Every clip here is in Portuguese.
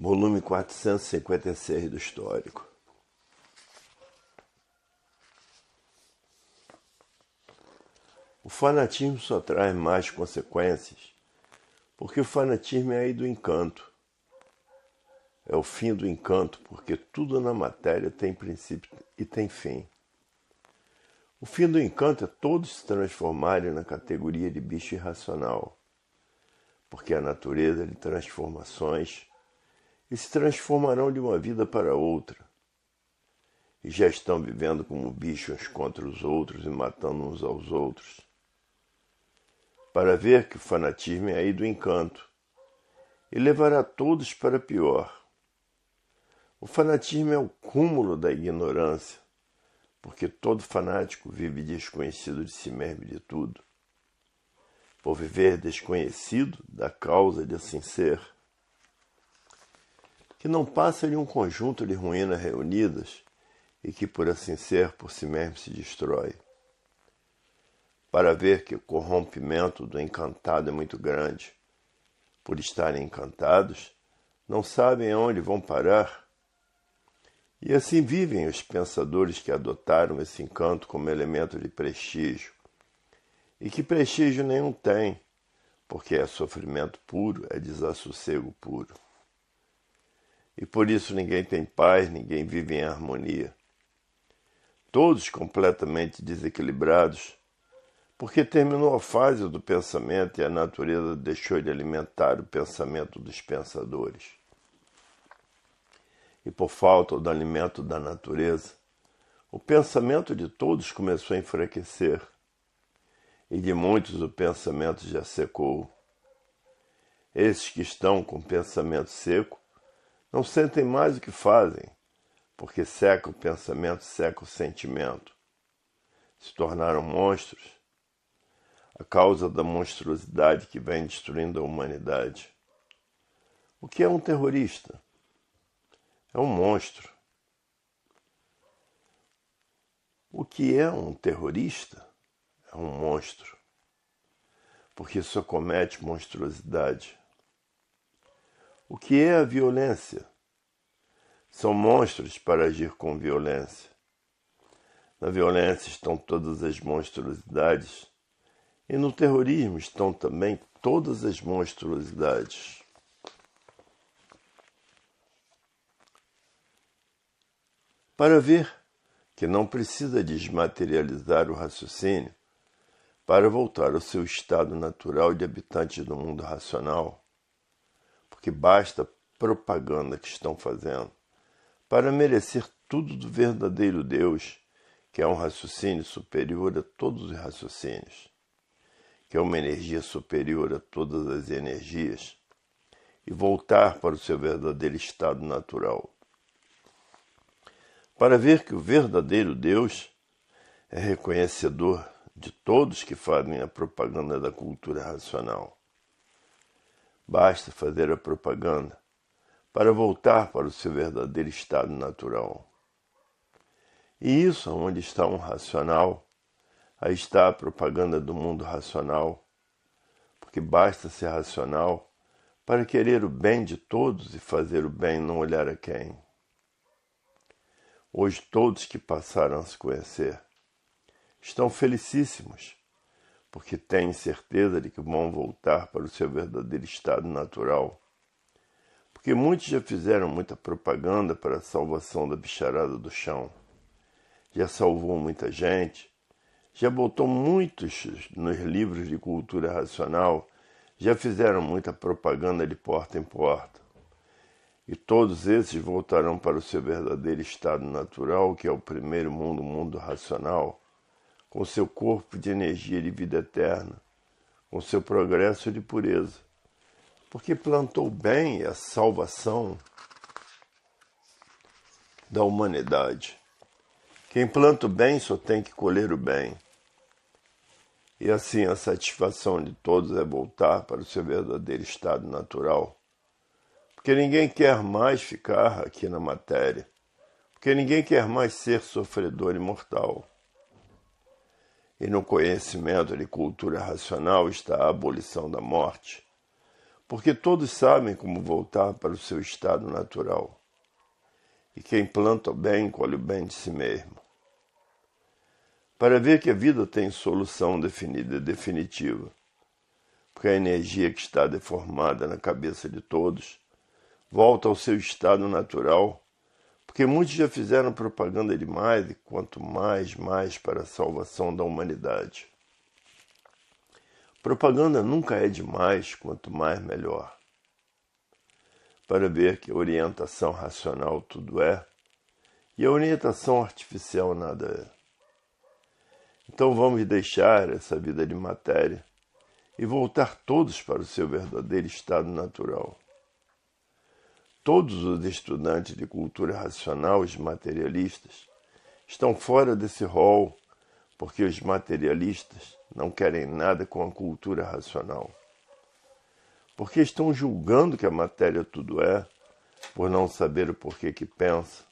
Volume 456 do Histórico. O fanatismo só traz mais consequências, porque o fanatismo é aí do encanto. É o fim do encanto, porque tudo na matéria tem princípio e tem fim. O fim do encanto é todos se transformarem na categoria de bicho irracional, porque a natureza é de transformações e se transformarão de uma vida para outra. E já estão vivendo como bichos contra os outros e matando uns aos outros. Para ver que o fanatismo é aí do encanto e levará todos para pior. O fanatismo é o cúmulo da ignorância, porque todo fanático vive desconhecido de si mesmo e de tudo. Por viver desconhecido da causa de assim ser, que não passa de um conjunto de ruínas reunidas e que, por assim ser, por si mesmo se destrói. Para ver que o corrompimento do encantado é muito grande, por estarem encantados, não sabem aonde vão parar. E assim vivem os pensadores que adotaram esse encanto como elemento de prestígio, e que prestígio nenhum tem, porque é sofrimento puro, é desassossego puro. E por isso ninguém tem paz, ninguém vive em harmonia. Todos completamente desequilibrados, porque terminou a fase do pensamento e a natureza deixou de alimentar o pensamento dos pensadores. E por falta do alimento da natureza, o pensamento de todos começou a enfraquecer, e de muitos o pensamento já secou. Esses que estão com o pensamento seco não sentem mais o que fazem, porque seca o pensamento, seca o sentimento. Se tornaram monstros, a causa da monstruosidade que vem destruindo a humanidade. O que é um terrorista? É um monstro. O que é um terrorista? É um monstro, porque só comete monstruosidade. O que é a violência? São monstros para agir com violência. Na violência estão todas as monstruosidades, e no terrorismo estão também todas as monstruosidades. Para ver que não precisa desmaterializar o raciocínio para voltar ao seu estado natural de habitante do mundo racional, porque basta a propaganda que estão fazendo para merecer tudo do verdadeiro Deus, que é um raciocínio superior a todos os raciocínios, que é uma energia superior a todas as energias, e voltar para o seu verdadeiro estado natural. Para ver que o verdadeiro Deus é reconhecedor de todos que fazem a propaganda da cultura racional. Basta fazer a propaganda para voltar para o seu verdadeiro estado natural. E isso, onde está um racional, aí está a propaganda do mundo racional, porque basta ser racional para querer o bem de todos e fazer o bem, não olhar a quem. Hoje todos que passaram a se conhecer estão felicíssimos, porque têm certeza de que vão voltar para o seu verdadeiro estado natural. Porque muitos já fizeram muita propaganda para a salvação da bicharada do chão. Já salvou muita gente, já botou muitos nos livros de cultura racional, já fizeram muita propaganda de porta em porta. E todos esses voltarão para o seu verdadeiro estado natural, que é o primeiro mundo, o mundo racional, com seu corpo de energia de vida eterna, com seu progresso de pureza, porque plantou o bem e a salvação da humanidade. Quem planta o bem só tem que colher o bem. E assim a satisfação de todos é voltar para o seu verdadeiro estado natural. Porque ninguém quer mais ficar aqui na matéria. Porque ninguém quer mais ser sofredor e mortal. E no conhecimento de cultura racional está a abolição da morte. Porque todos sabem como voltar para o seu estado natural. E quem planta o bem, colhe o bem de si mesmo. Para ver que a vida tem solução definida e definitiva. Porque a energia que está deformada na cabeça de todos volta ao seu estado natural, porque muitos já fizeram propaganda demais e quanto mais para a salvação da humanidade. Propaganda nunca é demais, quanto mais melhor. Para ver que a orientação racional tudo é, e a orientação artificial nada é. Então vamos deixar essa vida de matéria e voltar todos para o seu verdadeiro estado natural. Todos os estudantes de cultura racional, os materialistas, estão fora desse rol, porque os materialistas não querem nada com a cultura racional. Porque estão julgando que a matéria tudo é, por não saber o porquê que pensa.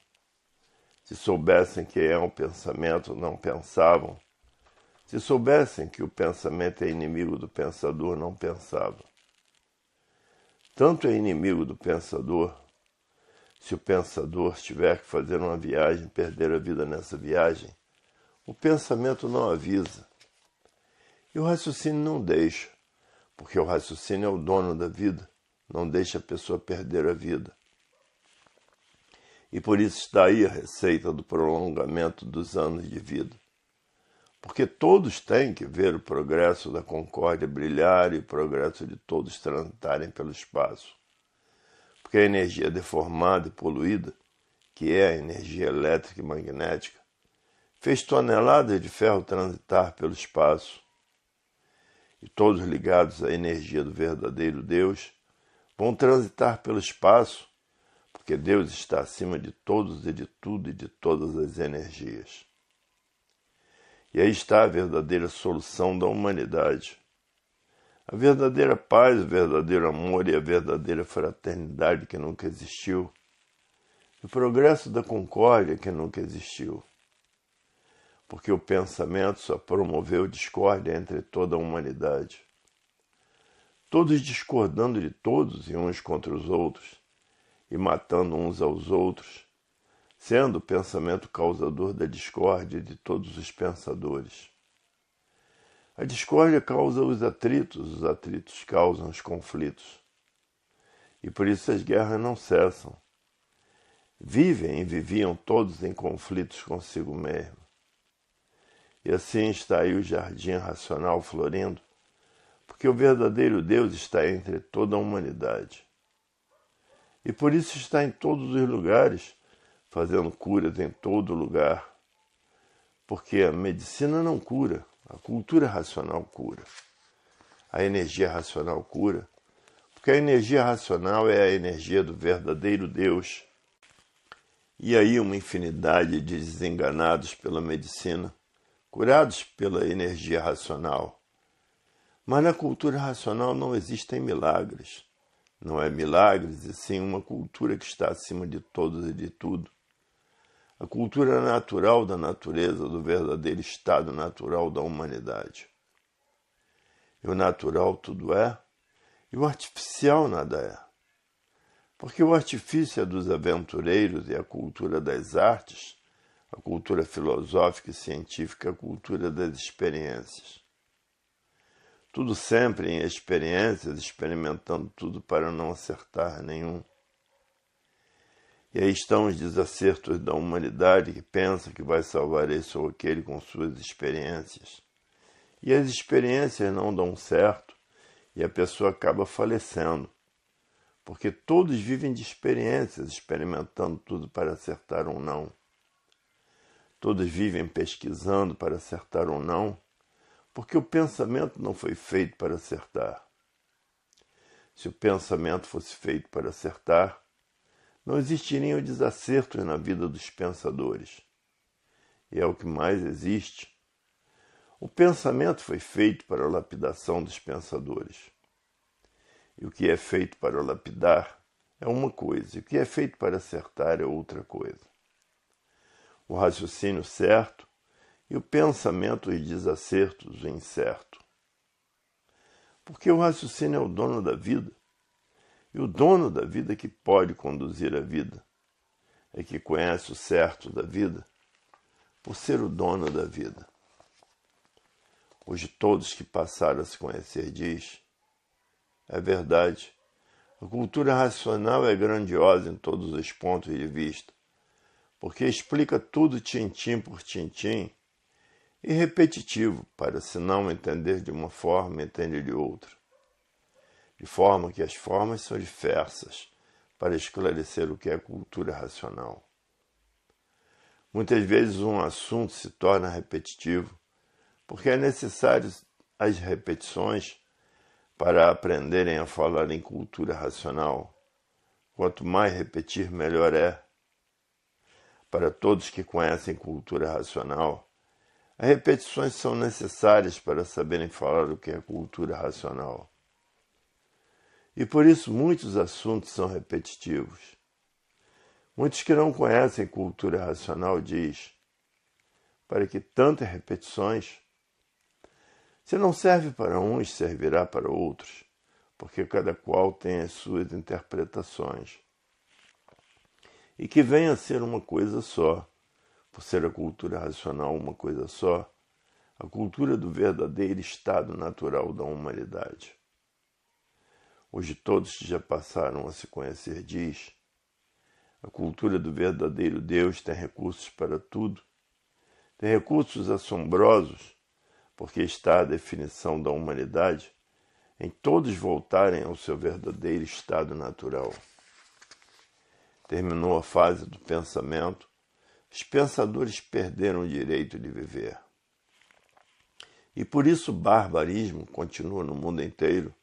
Se soubessem que é um pensamento, não pensavam. Se soubessem que o pensamento é inimigo do pensador, não pensavam. Tanto é inimigo do pensador, se o pensador tiver que fazer uma viagem, perder a vida nessa viagem, o pensamento não avisa. E o raciocínio não deixa, porque o raciocínio é o dono da vida, não deixa a pessoa perder a vida. E por isso está aí a receita do prolongamento dos anos de vida. Porque todos têm que ver o progresso da concórdia brilhar e o progresso de todos transitarem pelo espaço. Porque a energia deformada e poluída, que é a energia elétrica e magnética, fez toneladas de ferro transitar pelo espaço. E todos ligados à energia do verdadeiro Deus vão transitar pelo espaço, porque Deus está acima de todos e de tudo e de todas as energias. E aí está a verdadeira solução da humanidade. A verdadeira paz, o verdadeiro amor e a verdadeira fraternidade que nunca existiu. O progresso da concórdia que nunca existiu. Porque o pensamento só promoveu discórdia entre toda a humanidade. Todos discordando de todos e uns contra os outros, e matando uns aos outros, sendo o pensamento causador da discórdia de todos os pensadores. A discórdia causa os atritos causam os conflitos. E por isso as guerras não cessam. Vivem e viviam todos em conflitos consigo mesmo. E assim está aí o jardim racional florindo, porque o verdadeiro Deus está entre toda a humanidade. E por isso está em todos os lugares, fazendo curas em todo lugar. Porque a medicina não cura, a cultura racional cura. A energia racional cura, porque a energia racional é a energia do verdadeiro Deus. E aí uma infinidade de desenganados pela medicina, curados pela energia racional. Mas na cultura racional não existem milagres. Não é milagres, e sim uma cultura que está acima de todos e de tudo. A cultura natural da natureza, do verdadeiro estado natural da humanidade. E o natural tudo é, e o artificial nada é. Porque o artifício é dos aventureiros e a cultura das artes, a cultura filosófica e científica, a cultura das experiências. Tudo sempre em experiências, experimentando tudo para não acertar nenhum. E aí estão os desacertos da humanidade que pensa que vai salvar esse ou aquele com suas experiências. E as experiências não dão certo e a pessoa acaba falecendo. Porque todos vivem de experiências, experimentando tudo para acertar ou não. Todos vivem pesquisando para acertar ou não, porque o pensamento não foi feito para acertar. Se o pensamento fosse feito para acertar, não existiriam desacertos na vida dos pensadores. E é o que mais existe. O pensamento foi feito para a lapidação dos pensadores. E o que é feito para lapidar é uma coisa, e o que é feito para acertar é outra coisa. O raciocínio certo e o pensamento os desacertos, o incerto. Porque o raciocínio é o dono da vida, E o dono da vida que pode conduzir a vida é que conhece o certo da vida por ser o dono da vida. Hoje todos que passaram a se conhecer diz, é verdade, a cultura racional é grandiosa em todos os pontos de vista, porque explica tudo tintim por tintim e repetitivo para, se não entender de uma forma, entender de outra. De forma que as formas são diversas para esclarecer o que é cultura racional. Muitas vezes um assunto se torna repetitivo porque é necessário as repetições para aprenderem a falar em cultura racional. Quanto mais repetir, melhor é. Para todos que conhecem cultura racional, as repetições são necessárias para saberem falar o que é cultura racional. E por isso muitos assuntos são repetitivos. Muitos que não conhecem cultura racional diz, para que tantas repetições? Se não serve para uns, servirá para outros, porque cada qual tem as suas interpretações. E que venha a ser uma coisa só, por ser a cultura racional uma coisa só, a cultura do verdadeiro estado natural da humanidade. Hoje todos que já passaram a se conhecer diz, a cultura do verdadeiro Deus tem recursos para tudo, tem recursos assombrosos, porque está a definição da humanidade em todos voltarem ao seu verdadeiro estado natural. Terminou a fase do pensamento, os pensadores perderam o direito de viver. E por isso o barbarismo continua no mundo inteiro,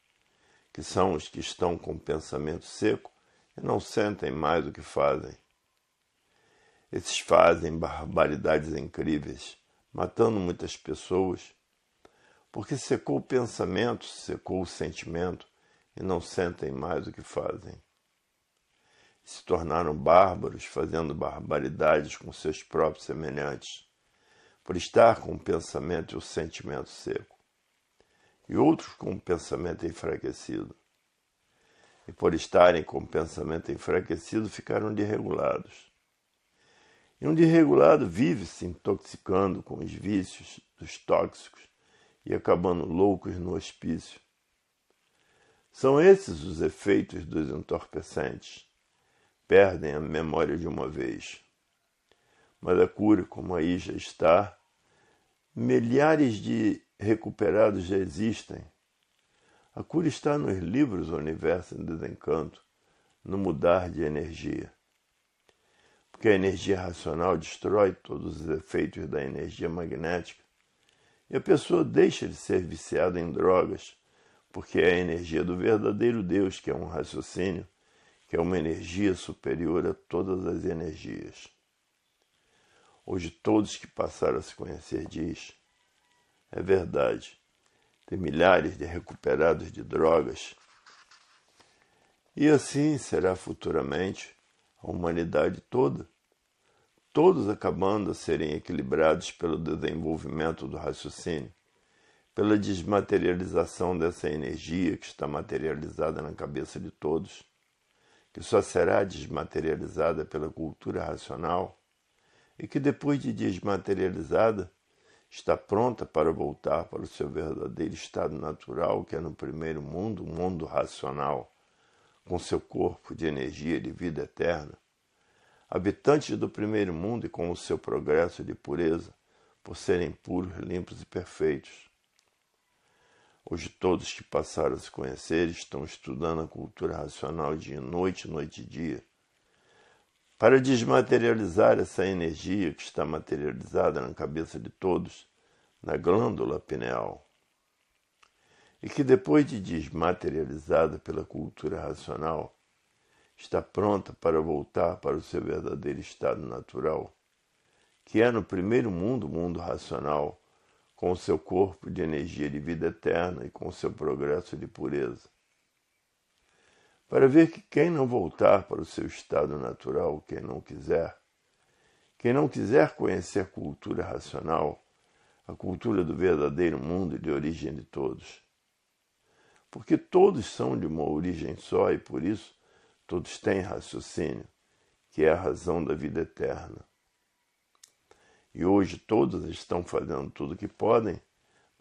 que são os que estão com o pensamento seco e não sentem mais o que fazem. Esses fazem barbaridades incríveis, matando muitas pessoas, porque secou o pensamento, secou o sentimento e não sentem mais o que fazem. Se tornaram bárbaros, fazendo barbaridades com seus próprios semelhantes, por estar com o pensamento e o sentimento seco, e outros com o pensamento enfraquecido. E por estarem com o pensamento enfraquecido, ficaram desregulados. E um desregulado vive se intoxicando com os vícios dos tóxicos e acabando loucos no hospício. São esses os efeitos dos entorpecentes. Perdem a memória de uma vez. Mas a cura, como aí já está, milhares de recuperados já existem. A cura está nos livros O Universo em Desencanto, no mudar de energia. Porque a energia racional destrói todos os efeitos da energia magnética e a pessoa deixa de ser viciada em drogas, porque é a energia do verdadeiro Deus, que é um raciocínio, que é uma energia superior a todas as energias. Hoje todos que passaram a se conhecer diz, é verdade, tem milhares de recuperados de drogas, e assim será futuramente a humanidade toda, todos acabando a serem equilibrados pelo desenvolvimento do raciocínio, pela desmaterialização dessa energia que está materializada na cabeça de todos, que só será desmaterializada pela cultura racional e que depois de desmaterializada está pronta para voltar para o seu verdadeiro estado natural, que é no primeiro mundo, o mundo racional, com seu corpo de energia de vida eterna, habitantes do primeiro mundo e com o seu progresso de pureza, por serem puros, limpos e perfeitos. Hoje todos que passaram a se conhecer estão estudando a cultura racional dia e noite, noite e dia, para desmaterializar essa energia que está materializada na cabeça de todos, na glândula pineal, e que depois de desmaterializada pela cultura racional, está pronta para voltar para o seu verdadeiro estado natural, que é no primeiro mundo, o mundo racional, com o seu corpo de energia de vida eterna e com o seu progresso de pureza. Para ver que quem não voltar para o seu estado natural, quem não quiser conhecer a cultura racional, a cultura do verdadeiro mundo e de origem de todos, porque todos são de uma origem só e por isso todos têm raciocínio, que é a razão da vida eterna. E hoje todos estão fazendo tudo o que podem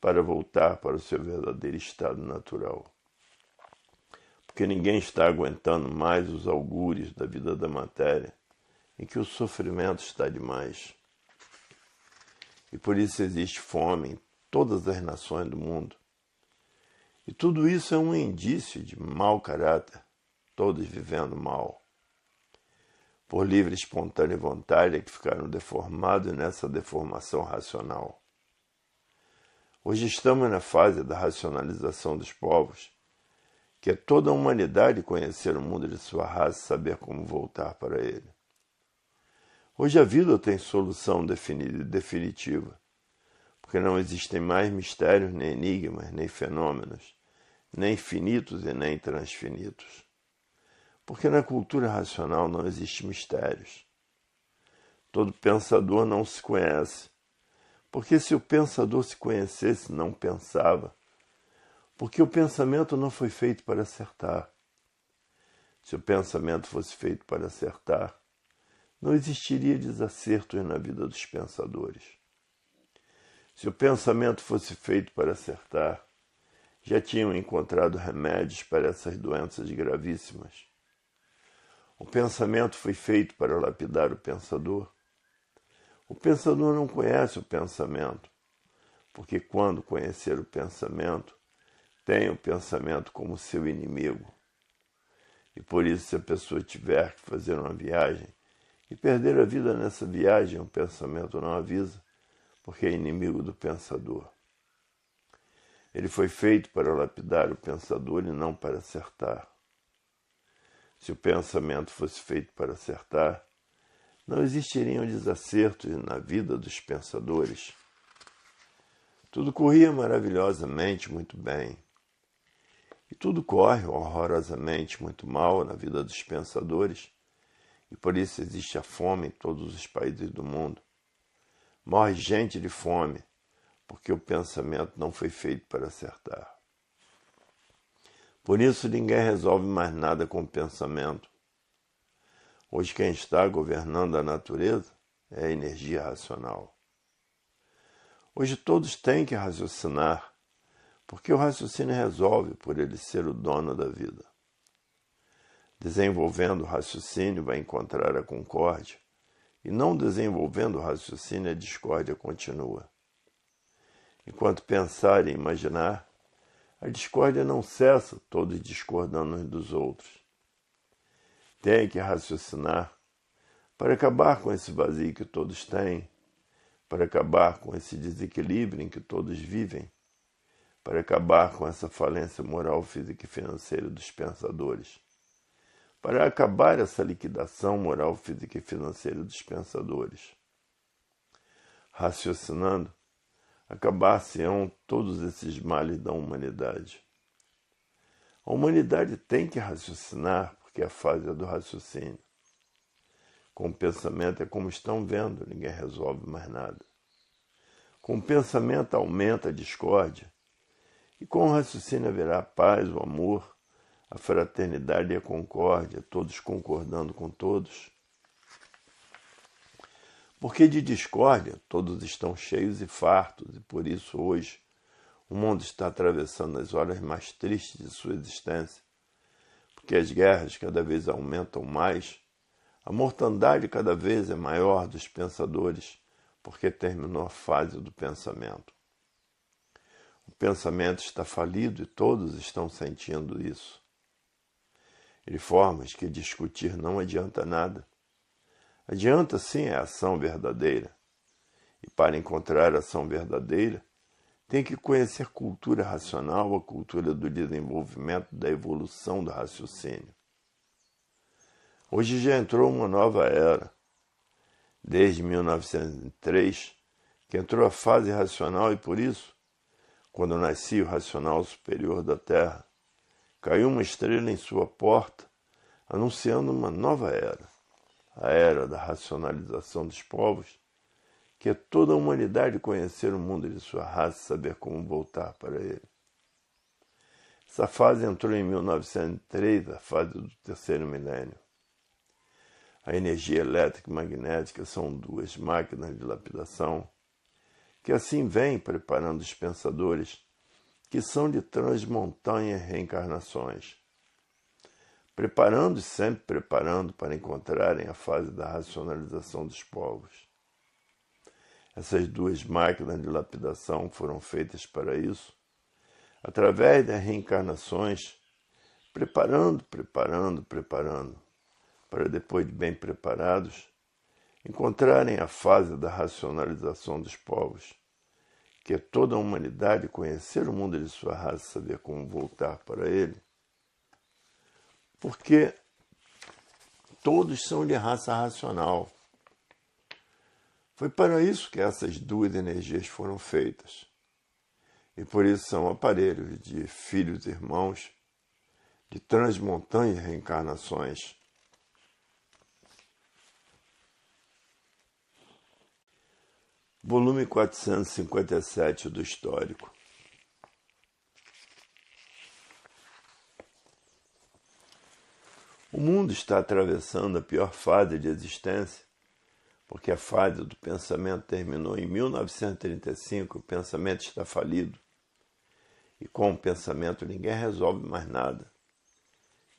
para voltar para o seu verdadeiro estado natural. Porque ninguém está aguentando mais os augúrios da vida da matéria, em que o sofrimento está demais. E por isso existe fome em todas as nações do mundo. E tudo isso é um indício de mau caráter, todos vivendo mal. Por livre, espontânea vontade é que ficaram deformados nessa deformação racional. Hoje estamos na fase da racionalização dos povos, que é toda a humanidade conhecer o mundo de sua raça e saber como voltar para ele. Hoje a vida tem solução definida e definitiva, porque não existem mais mistérios, nem enigmas, nem fenômenos, nem finitos e nem transfinitos. Porque na cultura racional não existem mistérios. Todo pensador não se conhece, porque se o pensador se conhecesse, não pensava, porque o pensamento não foi feito para acertar. Se o pensamento fosse feito para acertar, não existiria desacertos na vida dos pensadores. Se o pensamento fosse feito para acertar, já tinham encontrado remédios para essas doenças gravíssimas. O pensamento foi feito para lapidar o pensador. O pensador não conhece o pensamento, porque quando conhecer o pensamento, tem o pensamento como seu inimigo. E por isso, se a pessoa tiver que fazer uma viagem e perder a vida nessa viagem, o pensamento não avisa, porque é inimigo do pensador. Ele foi feito para lapidar o pensador e não para acertar. Se o pensamento fosse feito para acertar, não existiriam desacertos na vida dos pensadores. Tudo corria maravilhosamente muito bem. E tudo corre horrorosamente muito mal na vida dos pensadores. E por isso existe a fome em todos os países do mundo. Morre gente de fome, porque o pensamento não foi feito para acertar. Por isso ninguém resolve mais nada com o pensamento. Hoje quem está governando a natureza é a energia racional. Hoje todos têm que raciocinar, porque o raciocínio resolve por ele ser o dono da vida. Desenvolvendo o raciocínio vai encontrar a concórdia, e não desenvolvendo o raciocínio a discórdia continua. Enquanto pensar e imaginar, a discórdia não cessa, todos discordando uns dos outros. Tem que raciocinar para acabar com esse vazio que todos têm, para acabar com esse desequilíbrio em que todos vivem, para acabar com essa falência moral, física e financeira dos pensadores, para acabar essa liquidação moral, física e financeira dos pensadores. Raciocinando, acabar-se-ão todos esses males da humanidade. A humanidade tem que raciocinar, porque a fase é do raciocínio. Com o pensamento é como estão vendo, ninguém resolve mais nada. Com o pensamento aumenta a discórdia, e com o raciocínio haverá a paz, o amor, a fraternidade e a concórdia, todos concordando com todos. Porque de discórdia todos estão cheios e fartos, e por isso hoje o mundo está atravessando as horas mais tristes de sua existência, porque as guerras cada vez aumentam mais, a mortandade cada vez é maior dos pensadores, porque terminou a fase do pensamento. O pensamento está falido e todos estão sentindo isso. Ele formas que discutir não adianta nada. Adianta sim a ação verdadeira. E para encontrar a ação verdadeira, tem que conhecer cultura racional, a cultura do desenvolvimento, da evolução do raciocínio. Hoje já entrou uma nova era. Desde 1903, que entrou a fase racional e por isso, quando nascia o racional superior da Terra, caiu uma estrela em sua porta, anunciando uma nova era, a era da racionalização dos povos, que é toda a humanidade conhecer o mundo de sua raça e saber como voltar para ele. Essa fase entrou em 1903, a fase do terceiro milênio. A energia elétrica e magnética são duas máquinas de lapidação que assim vêm preparando os pensadores que são de transmontanhas reencarnações, preparando e sempre preparando para encontrarem a fase da racionalização dos povos. Essas duas máquinas de lapidação foram feitas para isso, através das reencarnações, preparando, para depois de bem preparados, encontrarem a fase da racionalização dos povos, que é toda a humanidade conhecer o mundo de sua raça, saber como voltar para ele, porque todos são de raça racional. Foi para isso que essas duas energias foram feitas, e por isso são aparelhos de filhos e irmãos, de transmontanhas reencarnações. Volume 457 do Histórico. O mundo está atravessando a pior fase de existência, porque a fase do pensamento terminou em 1935, o pensamento está falido. E com o pensamento ninguém resolve mais nada.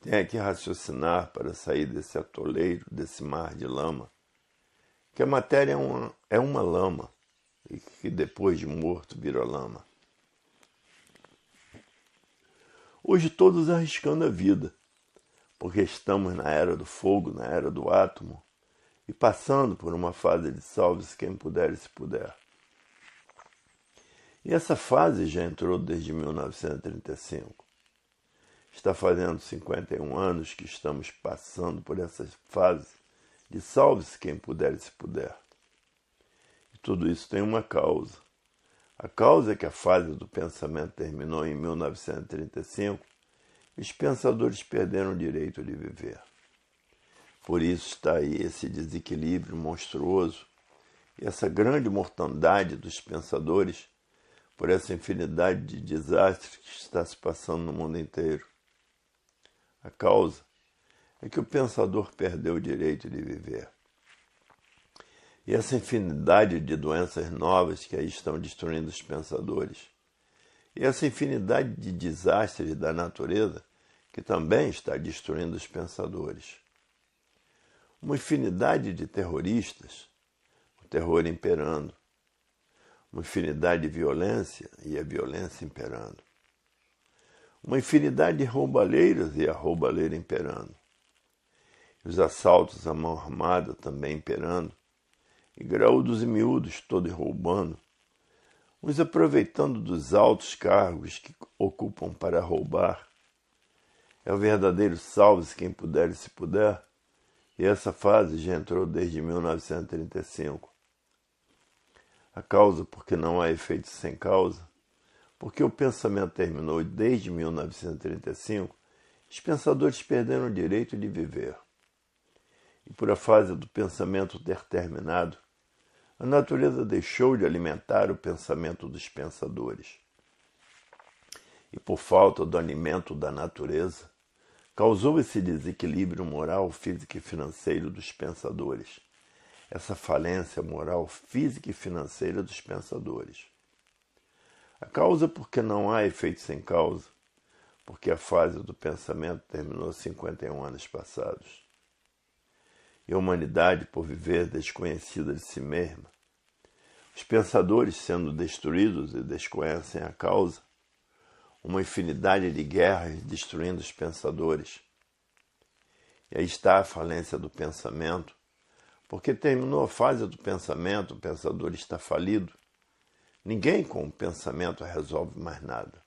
Tem que raciocinar para sair desse atoleiro, desse mar de lama, que a matéria é uma lama, e que depois de morto vira lama. Hoje todos arriscando a vida, porque estamos na era do fogo, na era do átomo, e passando por uma fase de salve-se quem puder e se puder. E essa fase já entrou desde 1935. Está fazendo 51 anos que estamos passando por essa fase de salve-se quem puder e se puder. E tudo isso tem uma causa. A causa é que a fase do pensamento terminou em 1935 e os pensadores perderam o direito de viver. Por isso está aí esse desequilíbrio monstruoso e essa grande mortandade dos pensadores por essa infinidade de desastres que está se passando no mundo inteiro. A causa é que o pensador perdeu o direito de viver. E essa infinidade de doenças novas que aí estão destruindo os pensadores, e essa infinidade de desastres da natureza que também está destruindo os pensadores. Uma infinidade de terroristas, o terror imperando. Uma infinidade de violência e a violência imperando. Uma infinidade de roubalheiros e a roubalheira imperando. Os assaltos à mão armada também imperando. E graúdos e miúdos todos roubando. Uns aproveitando dos altos cargos que ocupam para roubar. É o verdadeiro salve-se quem puder e se puder. E essa fase já entrou desde 1935. A causa porque não há efeito sem causa, porque o pensamento terminou desde 1935, os pensadores perderam o direito de viver. E por a fase do pensamento ter terminado, a natureza deixou de alimentar o pensamento dos pensadores. E por falta do alimento da natureza, causou esse desequilíbrio moral, físico e financeiro dos pensadores. Essa falência moral, física e financeira dos pensadores. A causa porque não há efeito sem causa, porque a fase do pensamento terminou 51 anos passados. E a humanidade, por viver desconhecida de si mesma, os pensadores sendo destruídos e desconhecem a causa, uma infinidade de guerras destruindo os pensadores. E aí está a falência do pensamento, porque terminou a fase do pensamento, o pensador está falido. Ninguém com o pensamento resolve mais nada.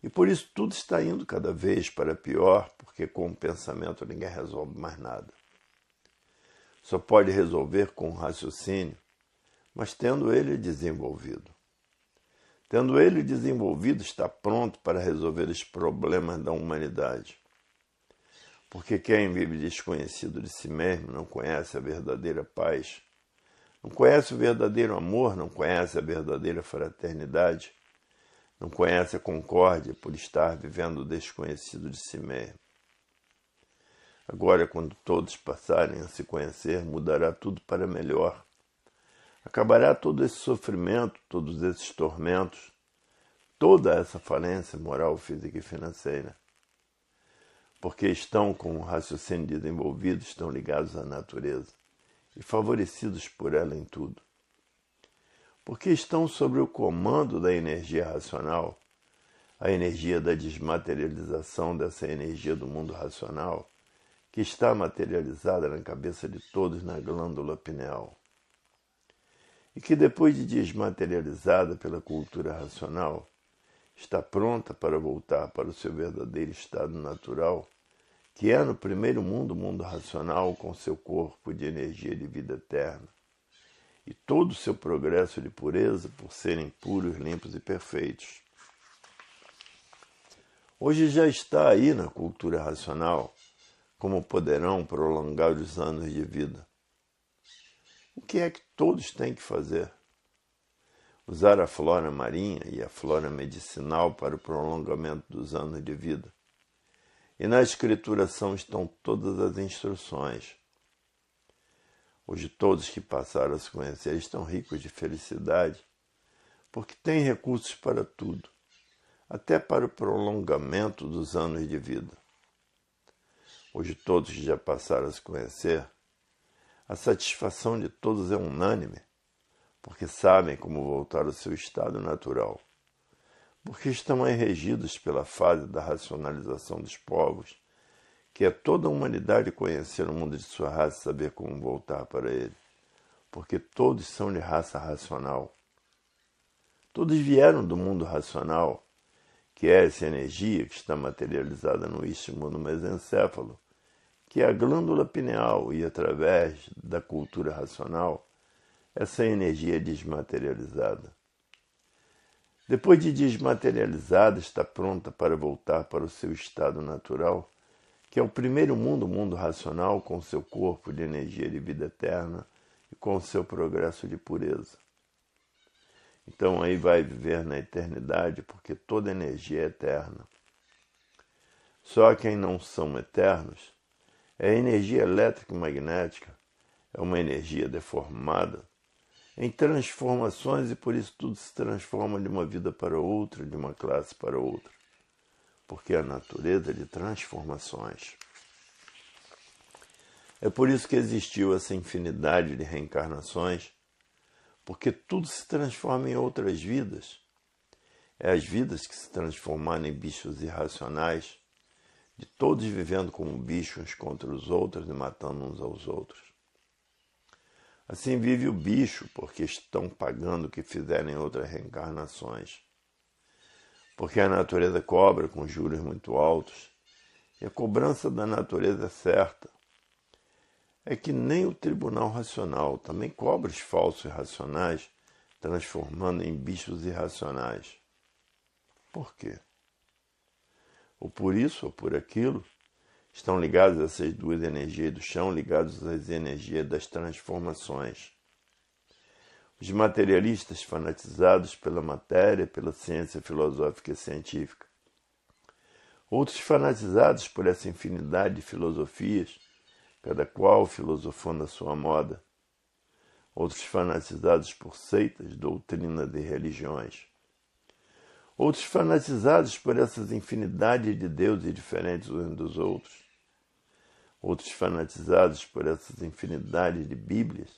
E por isso tudo está indo cada vez para pior, porque com o pensamento ninguém resolve mais nada. Só pode resolver com o raciocínio, mas tendo ele desenvolvido. Tendo ele desenvolvido, está pronto para resolver os problemas da humanidade. Porque quem vive desconhecido de si mesmo não conhece a verdadeira paz, não conhece o verdadeiro amor, não conhece a verdadeira fraternidade, Não conhece a concórdia por estar vivendo o desconhecido de si mesmo. Agora, quando todos passarem a se conhecer, mudará tudo para melhor. Acabará todo esse sofrimento, todos esses tormentos, toda essa falência moral, física e financeira. Porque estão com o raciocínio desenvolvido, estão ligados à natureza e favorecidos por ela em tudo. Porque estão sob o comando da energia racional, a energia da desmaterialização dessa energia do mundo racional, que está materializada na cabeça de todos na glândula pineal. E que depois de desmaterializada pela cultura racional, está pronta para voltar para o seu verdadeiro estado natural, que é no primeiro mundo, o mundo racional, com seu corpo de energia de vida eterna, e todo o seu progresso de pureza por serem puros, limpos e perfeitos. Hoje já está aí na cultura racional como poderão prolongar os anos de vida. O que é que todos têm que fazer? Usar a flora marinha e a flora medicinal para o prolongamento dos anos de vida. E na escrituração estão todas as instruções. Hoje todos que passaram a se conhecer estão ricos de felicidade, porque têm recursos para tudo, até para o prolongamento dos anos de vida. Hoje todos que já passaram a se conhecer, a satisfação de todos é unânime, porque sabem como voltar ao seu estado natural, porque estão aí regidos pela fase da racionalização dos povos, que é toda a humanidade conhecer o mundo de sua raça e saber como voltar para ele, porque todos são de raça racional. Todos vieram do mundo racional, que é essa energia que está materializada no istmo do mesencéfalo, que é a glândula pineal, e através da cultura racional, essa energia é desmaterializada. Depois de desmaterializada, está pronta para voltar para o seu estado natural, que é o primeiro mundo, o mundo racional, com seu corpo de energia de vida eterna e com seu progresso de pureza. Então aí vai viver na eternidade, porque toda energia é eterna. Só quem não são eternos é a energia elétrica e magnética, é uma energia deformada, em transformações, e por isso tudo se transforma de uma vida para outra, de uma classe para outra, porque é a natureza de transformações. É por isso que existiu essa infinidade de reencarnações, porque tudo se transforma em outras vidas. É as vidas que se transformaram em bichos irracionais, de todos vivendo como bichos uns contra os outros e matando uns aos outros. Assim vive o bicho, porque estão pagando o que fizeram em outras reencarnações. Porque a natureza cobra com juros muito altos, e a cobrança da natureza é certa. É que nem o tribunal racional também cobra os falsos irracionais, transformando em bichos irracionais. Por quê? Ou por isso, ou por aquilo, estão ligados a essas duas energias do chão, ligados às energias das transformações. Os materialistas fanatizados pela matéria, pela ciência filosófica e científica. Outros fanatizados por essa infinidade de filosofias, cada qual filosofando a sua moda. Outros fanatizados por seitas, doutrinas e religiões. Outros fanatizados por essas infinidades de deuses diferentes uns dos outros. Outros fanatizados por essas infinidades de bíblias,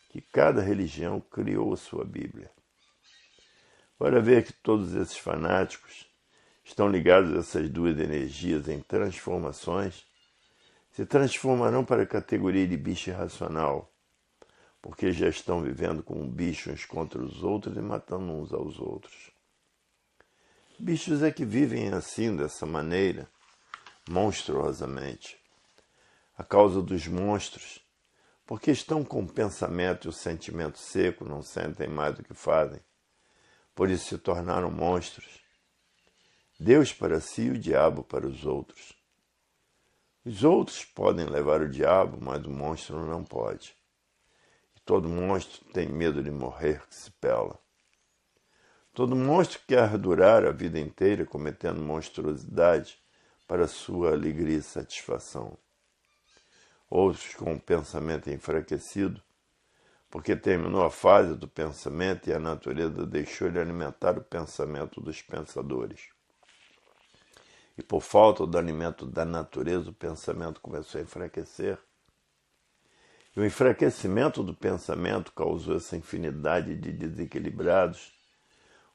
que cada religião criou a sua Bíblia. Para ver que todos esses fanáticos estão ligados a essas duas energias em transformações, se transformarão para a categoria de bicho irracional, porque já estão vivendo como bichos uns contra os outros e matando uns aos outros. Bichos é que vivem assim, dessa maneira, monstruosamente. A causa dos monstros, porque estão com o pensamento e o sentimento seco, não sentem mais do que fazem, por isso se tornaram monstros. Deus para si e o diabo para os outros. Os outros podem levar o diabo, mas o monstro não pode. E todo monstro tem medo de morrer que se pela. Todo monstro quer durar a vida inteira cometendo monstruosidade para sua alegria e satisfação. Outros com o pensamento enfraquecido, porque terminou a fase do pensamento e a natureza deixou de alimentar o pensamento dos pensadores. E por falta do alimento da natureza, o pensamento começou a enfraquecer. E o enfraquecimento do pensamento causou essa infinidade de desequilibrados,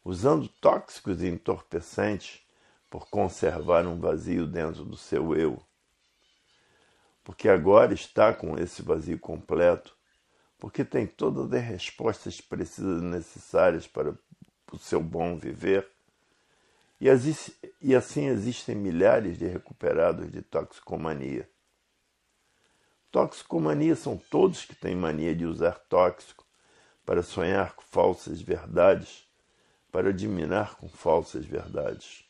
usando tóxicos e entorpecentes por conservar um vazio dentro do seu eu. Porque agora está com esse vazio completo, porque tem todas as respostas precisas e necessárias para o seu bom viver. E assim existem milhares de recuperados de toxicomania. Toxicomania são todos que têm mania de usar tóxico para sonhar com falsas verdades, para admirar com falsas verdades.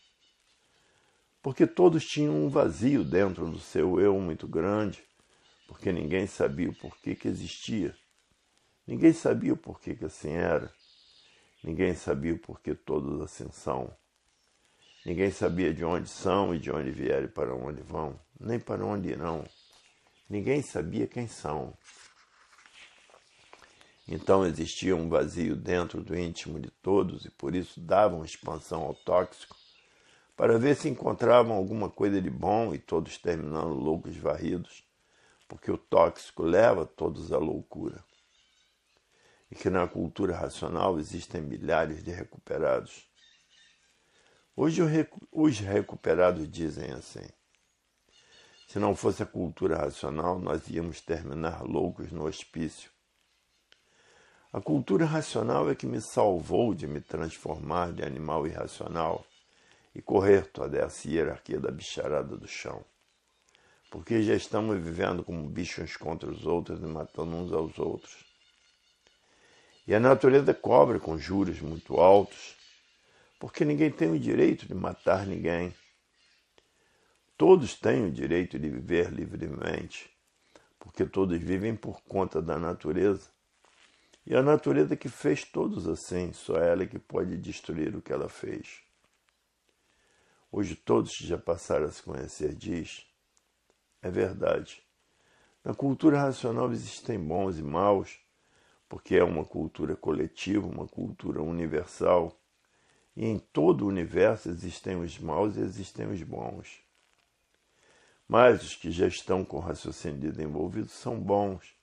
Porque todos tinham um vazio dentro do seu eu muito grande, porque ninguém sabia o porquê que existia. Ninguém sabia o porquê que assim era. Ninguém sabia o porquê todos assim são. Ninguém sabia de onde são e de onde vieram e para onde vão, nem para onde irão. Ninguém sabia quem são. Então existia um vazio dentro do íntimo de todos e por isso davam expansão ao tóxico para ver se encontravam alguma coisa de bom e todos terminando loucos varridos, porque o tóxico leva todos à loucura. E que na cultura racional existem milhares de recuperados. Hoje os recuperados dizem assim: se não fosse a cultura racional, nós íamos terminar loucos no hospício. A cultura racional é que me salvou de me transformar de animal irracional e correr toda essa hierarquia da bicharada do chão. Porque já estamos vivendo como bichos contra os outros e matando uns aos outros. E a natureza cobra com juros muito altos, porque ninguém tem o direito de matar ninguém. Todos têm o direito de viver livremente, porque todos vivem por conta da natureza. E a natureza que fez todos assim, só ela é que pode destruir o que ela fez. Hoje todos que já passaram a se conhecer diz, é verdade. Na cultura racional existem bons e maus, porque é uma cultura coletiva, uma cultura universal. E em todo o universo existem os maus e existem os bons. Mas os que já estão com o raciocínio desenvolvido são bons.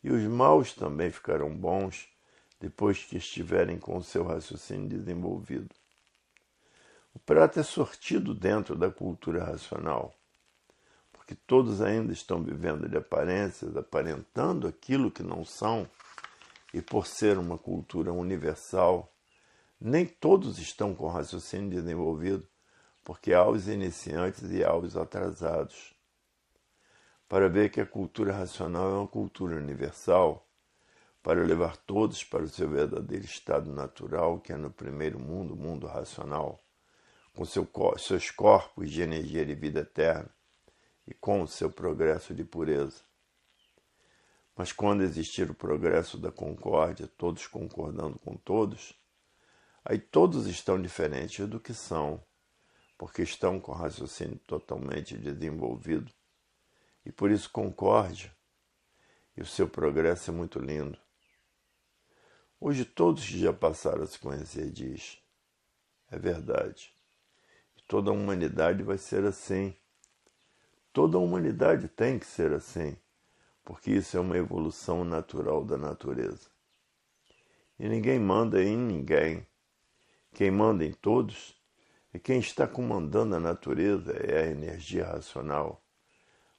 E os maus também ficarão bons depois que estiverem com o seu raciocínio desenvolvido. O prato é sortido dentro da cultura racional, porque todos ainda estão vivendo de aparências, aparentando aquilo que não são, e por ser uma cultura universal, nem todos estão com raciocínio desenvolvido, porque há os iniciantes e há os atrasados. Para ver que a cultura racional é uma cultura universal, para levar todos para o seu verdadeiro estado natural, que é no primeiro mundo, o mundo racional, com seus corpos de energia de vida eterna e com o seu progresso de pureza. Mas quando existir o progresso da concórdia, todos concordando com todos, aí todos estão diferentes do que são, porque estão com o raciocínio totalmente desenvolvido, e por isso concórdia, e o seu progresso é muito lindo. Hoje todos que já passaram a se conhecer diz, é verdade, e toda a humanidade vai ser assim. Toda a humanidade tem que ser assim, porque isso é uma evolução natural da natureza. E ninguém manda em ninguém. Quem manda em todos e quem está comandando a natureza é a energia racional,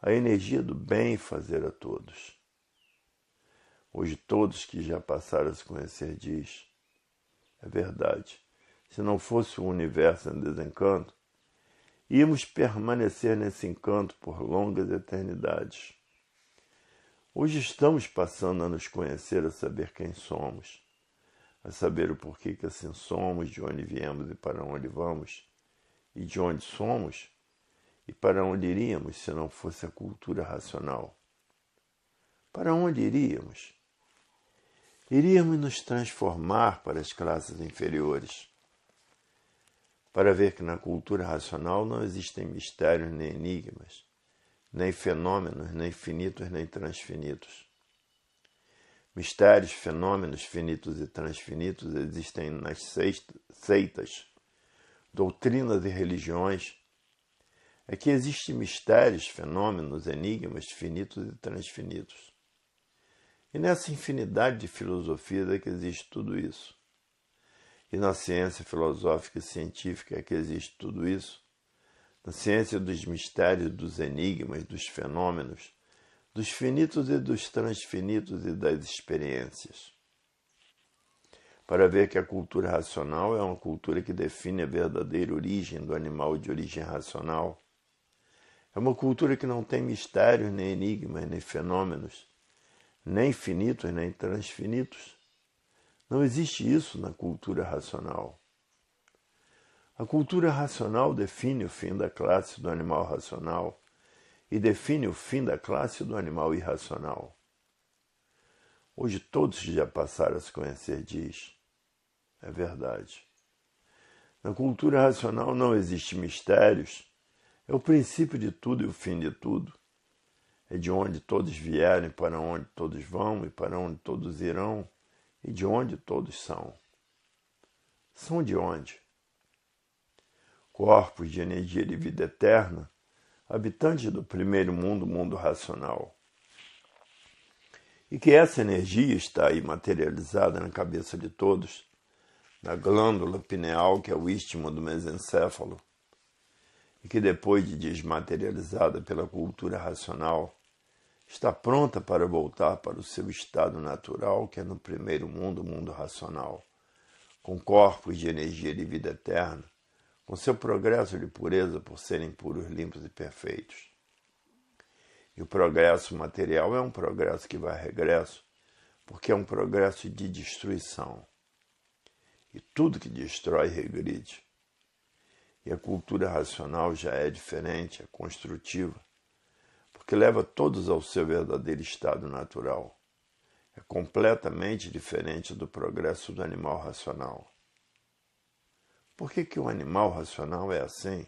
a energia do bem fazer a todos. Hoje todos que já passaram a se conhecer diz, é verdade, se não fosse o universo em desencanto, íamos permanecer nesse encanto por longas eternidades. Hoje estamos passando a nos conhecer, a saber quem somos, a saber o porquê que assim somos, de onde viemos e para onde vamos, e de onde somos e para onde iríamos se não fosse a cultura racional. Para onde iríamos? Iríamos nos transformar para as classes inferiores. para ver que na cultura racional não existem mistérios nem enigmas, nem fenômenos, nem finitos, nem transfinitos. Mistérios, fenômenos finitos e transfinitos existem nas seitas, doutrinas e religiões. É que existem mistérios, fenômenos, enigmas finitos e transfinitos. E nessa infinidade de filosofias é que existe tudo isso. E na ciência filosófica e científica é que existe tudo isso. Na ciência dos mistérios, dos enigmas, dos fenômenos, dos finitos e dos transfinitos e das experiências. Para ver que a cultura racional é uma cultura que define a verdadeira origem do animal de origem racional. É uma cultura que não tem mistérios, nem enigmas, nem fenômenos, nem finitos, nem transfinitos. Não existe isso na cultura racional. A cultura racional define o fim da classe do animal racional e define o fim da classe do animal irracional. Hoje todos já passaram a se conhecer disso. É verdade. Na cultura racional não existe mistérios. É o princípio de tudo e o fim de tudo. É de onde todos vieram, para onde todos vão, e para onde todos irão, e de onde todos são. São de onde? Corpos de energia de vida eterna, habitantes do primeiro mundo, mundo racional. E que essa energia está aí materializada na cabeça de todos, na glândula pineal, que é o istmo do mesencéfalo, e que depois de desmaterializada pela cultura racional, está pronta para voltar para o seu estado natural, que é no primeiro mundo, mundo racional, com corpos de energia de vida eterna, com seu progresso de pureza por serem puros, limpos e perfeitos. E o progresso material é um progresso que vai a regresso, porque é um progresso de destruição. E tudo que destrói regride. E a cultura racional já é diferente, é construtiva, porque leva todos ao seu verdadeiro estado natural. É completamente diferente do progresso do animal racional. Por que o animal racional é assim?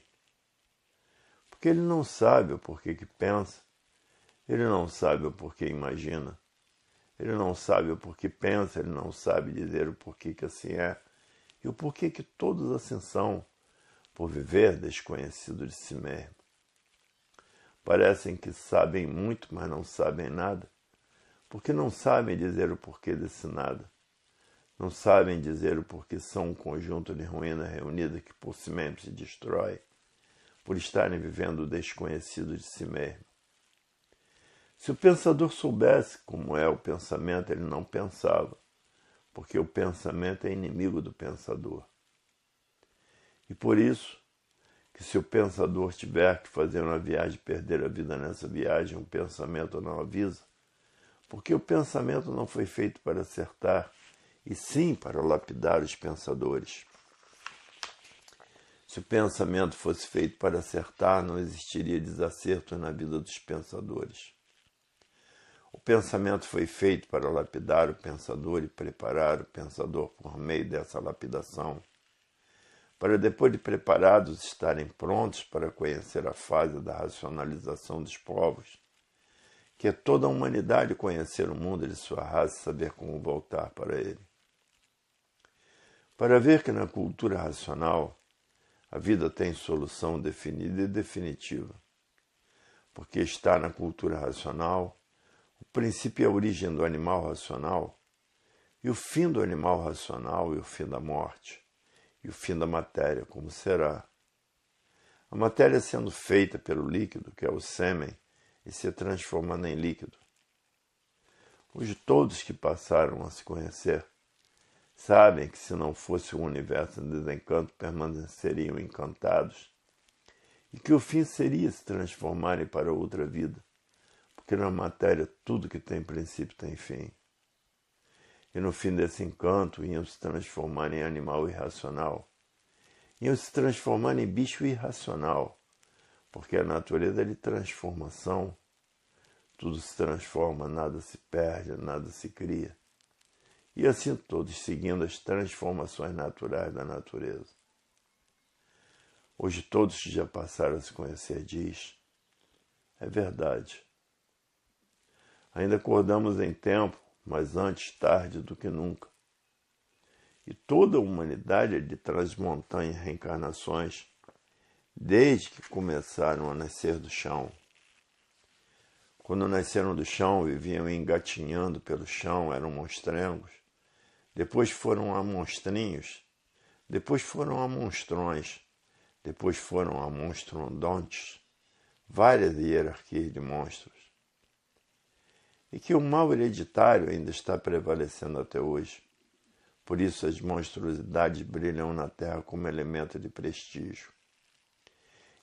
Porque ele não sabe o porquê que pensa, ele não sabe o porquê imagina, ele não sabe o porquê pensa, ele não sabe dizer o porquê que assim é, e o porquê que todos assim são, por viver desconhecido de si mesmo. Parecem que sabem muito, mas não sabem nada, porque não sabem dizer o porquê desse nada. Não sabem dizer o porquê são um conjunto de ruínas reunidas que por si mesmo se destrói, por estarem vivendo o desconhecido de si mesmo. Se o pensador soubesse como é o pensamento, ele não pensava, porque o pensamento é inimigo do pensador. E por isso, que se o pensador tiver que fazer uma viagem e perder a vida nessa viagem, o pensamento não avisa, porque o pensamento não foi feito para acertar, e sim para lapidar os pensadores. Se o pensamento fosse feito para acertar, não existiria desacerto na vida dos pensadores. O pensamento foi feito para lapidar o pensador e preparar o pensador por meio dessa lapidação, para depois de preparados estarem prontos para conhecer a fase da racionalização dos povos, que é toda a humanidade conhecer o mundo de sua raça e saber como voltar para ele. Para ver que na cultura racional a vida tem solução definida e definitiva, porque está na cultura racional o princípio e a origem do animal racional, e o fim do animal racional e o fim da morte, e o fim da matéria, como será. A matéria sendo feita pelo líquido, que é o sêmen, e se transformando em líquido. Hoje todos que passaram a se conhecer sabem que se não fosse o universo em desencanto, permaneceriam encantados, e que o fim seria se transformarem para outra vida, porque na matéria tudo que tem princípio tem fim. E no fim desse encanto iam se transformar em animal irracional, iam se transformar em bicho irracional, porque a natureza é de transformação, tudo se transforma, nada se perde, nada se cria. E assim todos seguindo as transformações naturais da natureza. Hoje todos que já passaram a se conhecer diz, é verdade. Ainda acordamos em tempo, mas antes tarde do que nunca. E toda a humanidade é de transmontanhas reencarnações, desde que começaram a nascer do chão. Quando nasceram do chão, viviam engatinhando pelo chão, eram monstrengos. Depois foram a monstrinhos. Depois foram a monstrões. Depois foram a monstrondontes. Várias hierarquias de monstros. E que o mal hereditário ainda está prevalecendo até hoje. Por isso as monstruosidades brilham na Terra como elemento de prestígio.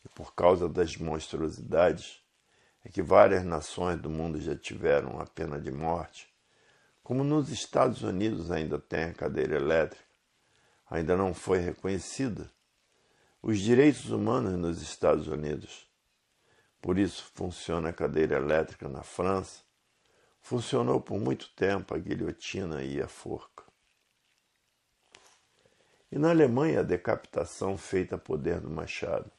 E por causa das monstruosidades, é que várias nações do mundo já tiveram a pena de morte. Como nos Estados Unidos ainda tem a cadeira elétrica, ainda não foi reconhecida os direitos humanos nos Estados Unidos. Por isso funciona a cadeira elétrica na França, funcionou por muito tempo a guilhotina e a forca. E na Alemanha a decapitação feita a poder do machado.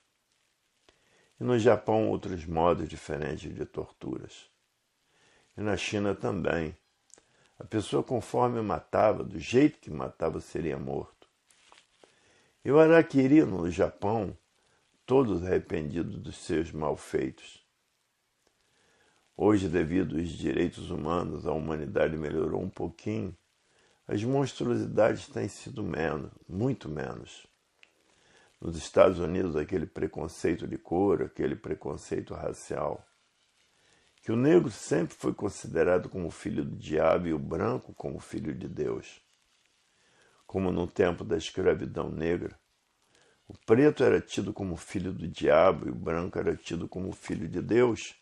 E no Japão outros modos diferentes de torturas. E na China também. A pessoa conforme matava, do jeito que matava, seria morto. E o harakiri no Japão, todos arrependidos dos seus malfeitos. Hoje, devido aos direitos humanos, a humanidade melhorou um pouquinho. As monstruosidades têm sido menos, muito menos. Nos Estados Unidos, aquele preconceito de cor, aquele preconceito racial. Que o negro sempre foi considerado como filho do diabo e o branco como filho de Deus. Como no tempo da escravidão negra, o preto era tido como filho do diabo e o branco era tido como filho de Deus.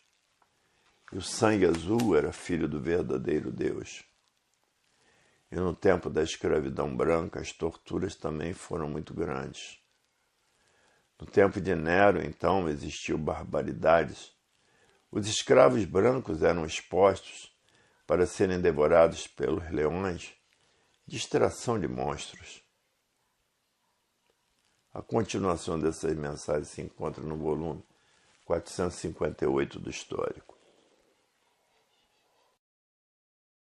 E o sangue azul era filho do verdadeiro Deus. E no tempo da escravidão branca, as torturas também foram muito grandes. No tempo de Nero, então, existiam barbaridades. Os escravos brancos eram expostos para serem devorados pelos leões, distração de monstros. A continuação dessas mensagens se encontra no volume 458 do Histórico.